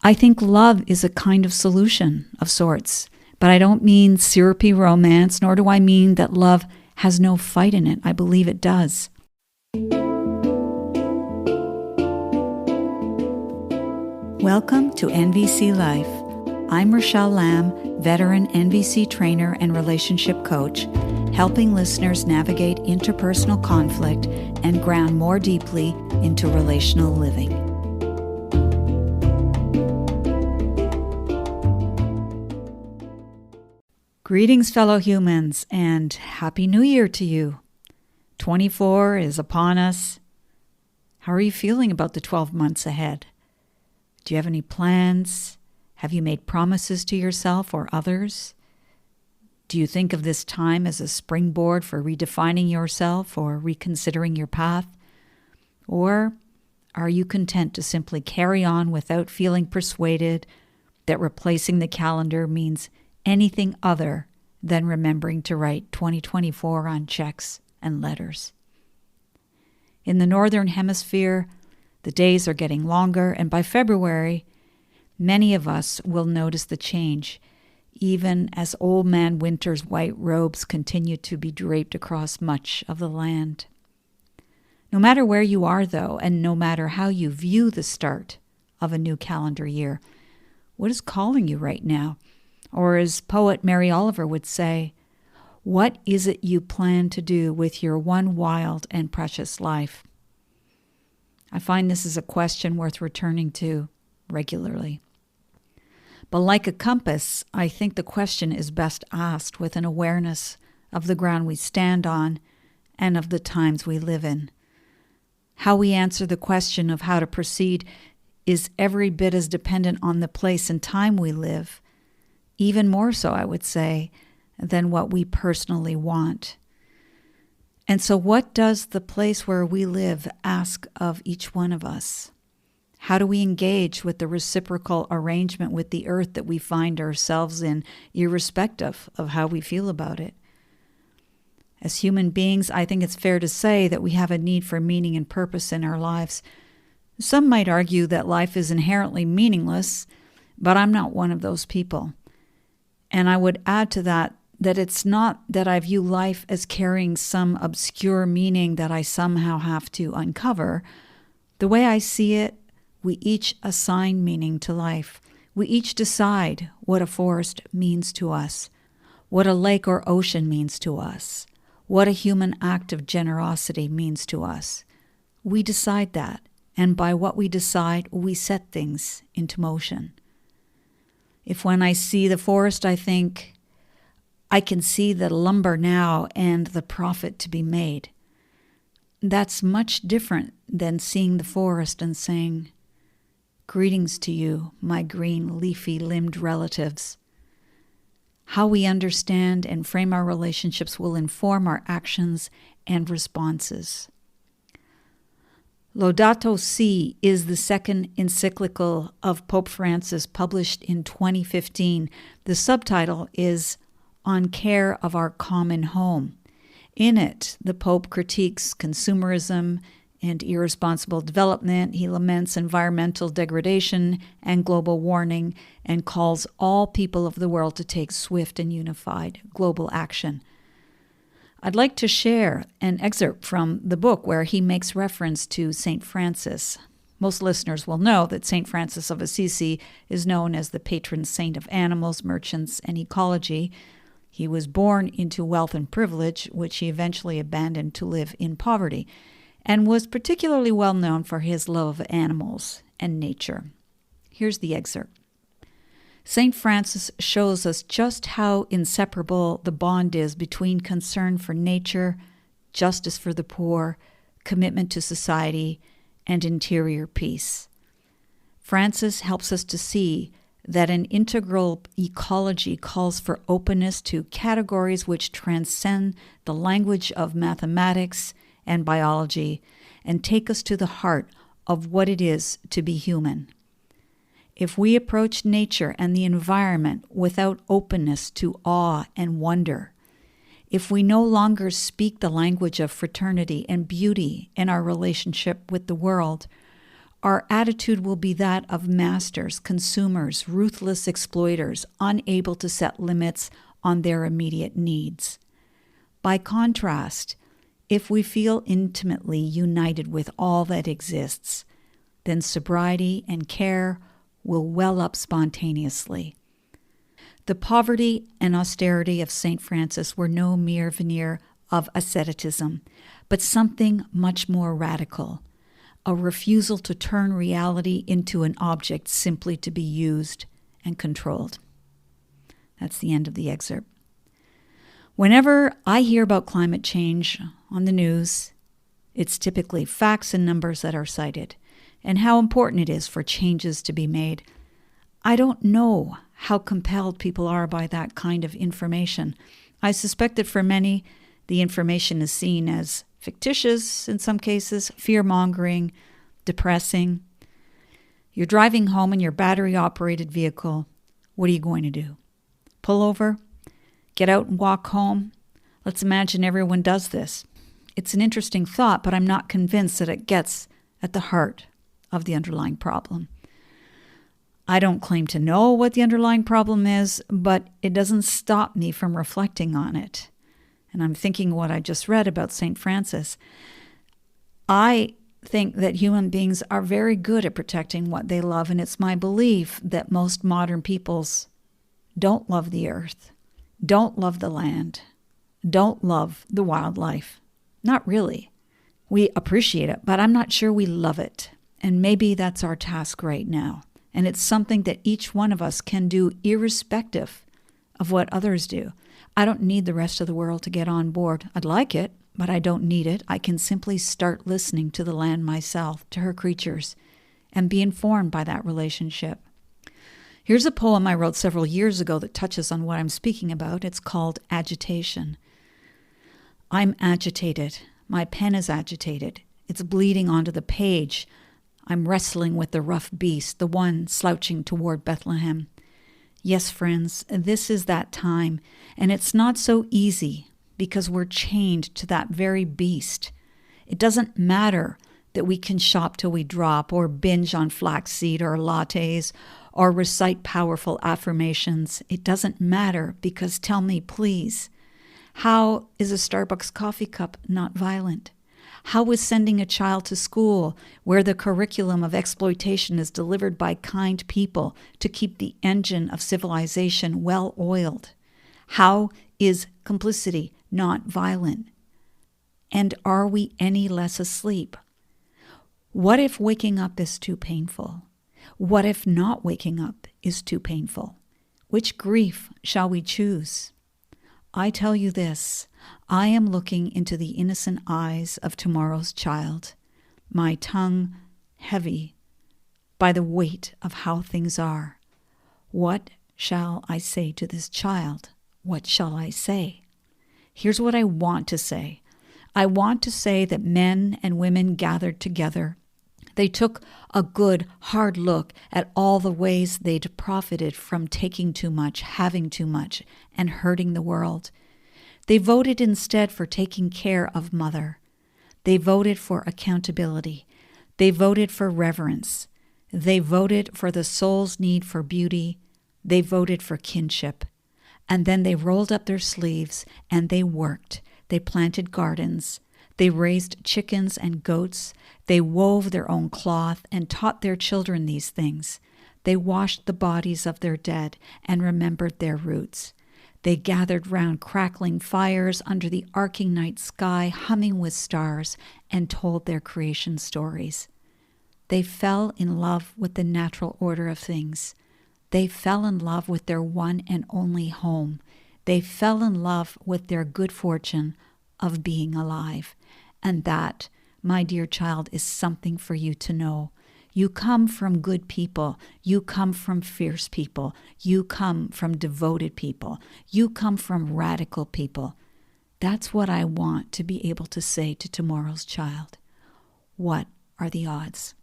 I think love is a kind of solution of sorts, but I don't mean syrupy romance, nor do I mean that love has no fight in it. I believe it does. Welcome to NVC Life. I'm Rachelle Lamb, veteran NVC trainer and relationship coach, helping listeners navigate interpersonal conflict and ground more deeply into relational living. Greetings, fellow humans, and Happy New Year to you. 24 is upon us. How are you feeling about the 12 months ahead? Do you have any plans? Have you made promises to yourself or others? Do you think of this time as a springboard for redefining yourself or reconsidering your path? Or are you content to simply carry on without feeling persuaded that replacing the calendar means anything other than remembering to write 2024 on checks and letters? In the Northern Hemisphere, the days are getting longer, and by February, many of us will notice the change, even as Old Man Winter's white robes continue to be draped across much of the land. No matter where you are, though, and no matter how you view the start of a new calendar year, what is calling you right now? Or as poet Mary Oliver would say, what is it you plan to do with your one wild and precious life? I find this is a question worth returning to regularly. But like a compass, I think the question is best asked with an awareness of the ground we stand on and of the times we live in. How we answer the question of how to proceed is every bit as dependent on the place and time we live, even more so, I would say, than what we personally want. And so what does the place where we live ask of each one of us? How do we engage with the reciprocal arrangement with the earth that we find ourselves in, irrespective of how we feel about it? As human beings, I think it's fair to say that we have a need for meaning and purpose in our lives. Some might argue that life is inherently meaningless, but I'm not one of those people. And I would add to that it's not that I view life as carrying some obscure meaning that I somehow have to uncover. The way I see it, we each assign meaning to life. We each decide what a forest means to us, what a lake or ocean means to us, what a human act of generosity means to us. We decide that, and by what we decide, we set things into motion. If when I see the forest, I think, I can see the lumber now and the profit to be made, that's much different than seeing the forest and saying, greetings to you, my green, leafy-limbed relatives. How we understand and frame our relationships will inform our actions and responses. Laudato Si is the second encyclical of Pope Francis, published in 2015. The subtitle is On Care of Our Common Home. In it, the Pope critiques consumerism and irresponsible development. He laments environmental degradation and global warming and calls all people of the world to take swift and unified global action. I'd like to share an excerpt from the book where he makes reference to St. Francis. Most listeners will know that St. Francis of Assisi is known as the patron saint of animals, merchants, and ecology. He was born into wealth and privilege, which he eventually abandoned to live in poverty, and was particularly well known for his love of animals and nature. Here's the excerpt. St. Francis shows us just how inseparable the bond is between concern for nature, justice for the poor, commitment to society, and interior peace. Francis helps us to see that an integral ecology calls for openness to categories which transcend the language of mathematics and biology and take us to the heart of what it is to be human. If we approach nature and the environment without openness to awe and wonder, if we no longer speak the language of fraternity and beauty in our relationship with the world, our attitude will be that of masters, consumers, ruthless exploiters, unable to set limits on their immediate needs. By contrast, if we feel intimately united with all that exists, then sobriety and care will well up spontaneously. The poverty and austerity of St. Francis were no mere veneer of asceticism, but something much more radical, a refusal to turn reality into an object simply to be used and controlled. That's the end of the excerpt. Whenever I hear about climate change on the news, it's typically facts and numbers that are cited, and how important it is for changes to be made. I don't know how compelled people are by that kind of information. I suspect that for many, the information is seen as fictitious in some cases, fear-mongering, depressing. You're driving home in your battery-operated vehicle. What are you going to do? Pull over? Get out and walk home? Let's imagine everyone does this. It's an interesting thought, but I'm not convinced that it gets at the heart of the underlying problem. I don't claim to know what the underlying problem is, but it doesn't stop me from reflecting on it. And I'm thinking what I just read about St. Francis. I think that human beings are very good at protecting what they love, and it's my belief that most modern peoples don't love the earth, don't love the land, don't love the wildlife. Not really. We appreciate it, but I'm not sure we love it. And maybe that's our task right now. And it's something that each one of us can do irrespective of what others do. I don't need the rest of the world to get on board. I'd like it, but I don't need it. I can simply start listening to the land myself, to her creatures, and be informed by that relationship. Here's a poem I wrote several years ago that touches on what I'm speaking about. It's called Agitation. I'm agitated. My pen is agitated. It's bleeding onto the page. I'm wrestling with the rough beast, the one slouching toward Bethlehem. Yes, friends, this is that time, and it's not so easy because we're chained to that very beast. It doesn't matter that we can shop till we drop, or binge on flaxseed or lattes, or recite powerful affirmations. It doesn't matter because, tell me, please, how is a Starbucks coffee cup not violent? How is sending a child to school where the curriculum of exploitation is delivered by kind people to keep the engine of civilization well-oiled? How is complicity not violent? And are we any less asleep? What if waking up is too painful? What if not waking up is too painful? Which grief shall we choose? I tell you this, I am looking into the innocent eyes of tomorrow's child, my tongue heavy by the weight of how things are. What shall I say to this child? What shall I say? Here's what I want to say. I want to say that men and women gathered together. They took a good, hard look at all the ways they'd profited from taking too much, having too much, and hurting the world. They voted instead for taking care of Mother. They voted for accountability. They voted for reverence. They voted for the soul's need for beauty. They voted for kinship. And then they rolled up their sleeves and they worked. They planted gardens. They raised chickens and goats. They wove their own cloth and taught their children these things. They washed the bodies of their dead and remembered their roots. They gathered round crackling fires under the arcing night sky, humming with stars, and told their creation stories. They fell in love with the natural order of things. They fell in love with their one and only home. They fell in love with their good fortune of being alive. And that, my dear child, is something for you to know. You come from good people. You come from fierce people. You come from devoted people. You come from radical people. That's what I want to be able to say to tomorrow's child. What are the odds?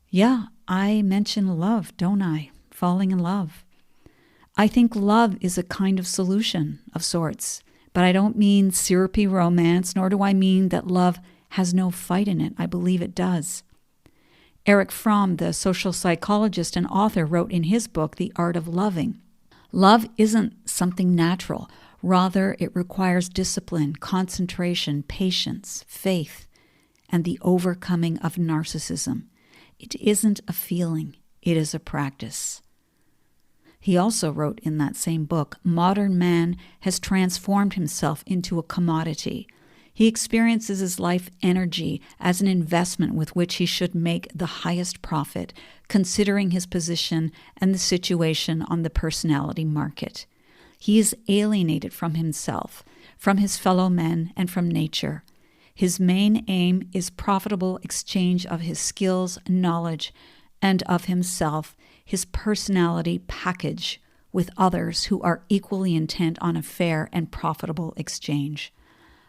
Yeah, I mention love, don't I? Falling in love. I think love is a kind of solution of sorts, but I don't mean syrupy romance, nor do I mean that love has no fight in it. I believe it does. Erich Fromm, the social psychologist and author, wrote in his book, The Art of Loving, "Love isn't something natural. Rather, it requires discipline, concentration, patience, faith, and the overcoming of narcissism. It isn't a feeling, it is a practice." He also wrote in that same book, "Modern man has transformed himself into a commodity. He experiences his life energy as an investment with which he should make the highest profit, considering his position and the situation on the personality market. He is alienated from himself, from his fellow men, and from nature. His main aim is profitable exchange of his skills, knowledge, and of himself, his personality package, with others who are equally intent on a fair and profitable exchange.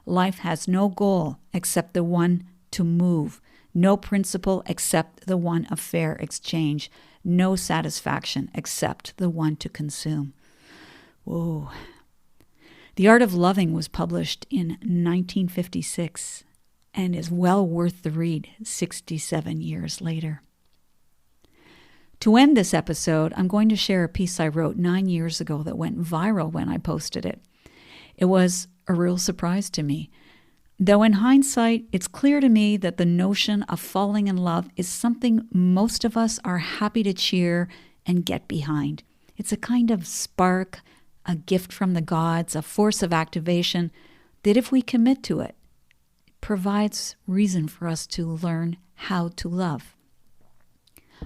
Life has no goal except the one to move, no principle except the one of fair exchange, no satisfaction except the one to consume." Whoa. The Art of Loving was published in 1956 and is well worth the read 67 years later. To end this episode, I'm going to share a piece I wrote 9 years ago that went viral when I posted it. It was a real surprise to me. Though in hindsight, it's clear to me that the notion of falling in love is something most of us are happy to cheer and get behind. It's a kind of spark, a gift from the gods, a force of activation that if we commit to it, provides reason for us to learn how to love.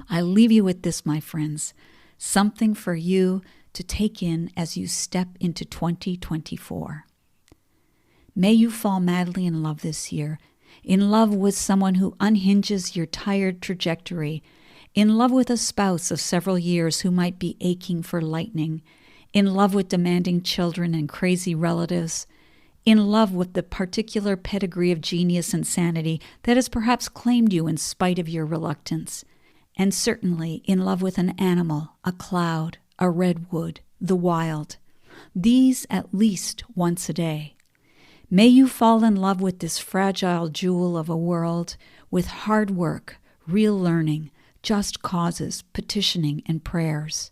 I leave you with this, my friends, something for you to take in as you step into 2024. May you fall madly in love this year, in love with someone who unhinges your tired trajectory, in love with a spouse of several years who might be aching for lightning, in love with demanding children and crazy relatives, in love with the particular pedigree of genius and sanity that has perhaps claimed you in spite of your reluctance, and certainly in love with an animal, a cloud, a redwood, the wild. These at least once a day. May you fall in love with this fragile jewel of a world, with hard work, real learning, just causes, petitioning, and prayers.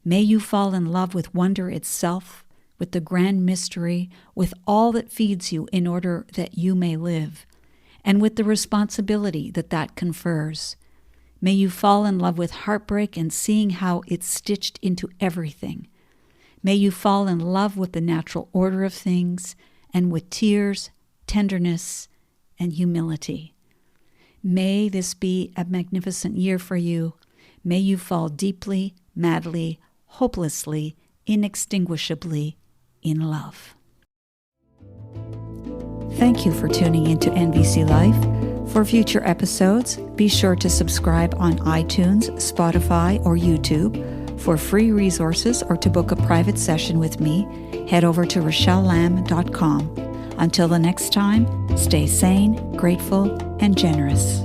May you fall in love with wonder itself, with the grand mystery, with all that feeds you in order that you may live, and with the responsibility that that confers. May you fall in love with heartbreak and seeing how it's stitched into everything. May you fall in love with the natural order of things, and with tears, tenderness, and humility. May this be a magnificent year for you. May you fall deeply, madly, hopelessly, inextinguishably in love. Thank you for tuning into NVC Life. For future episodes, be sure to subscribe on iTunes, Spotify, or YouTube. For free resources or to book a private session with me, head over to RachelleLamb.com. Until the next time, stay sane, grateful, and generous.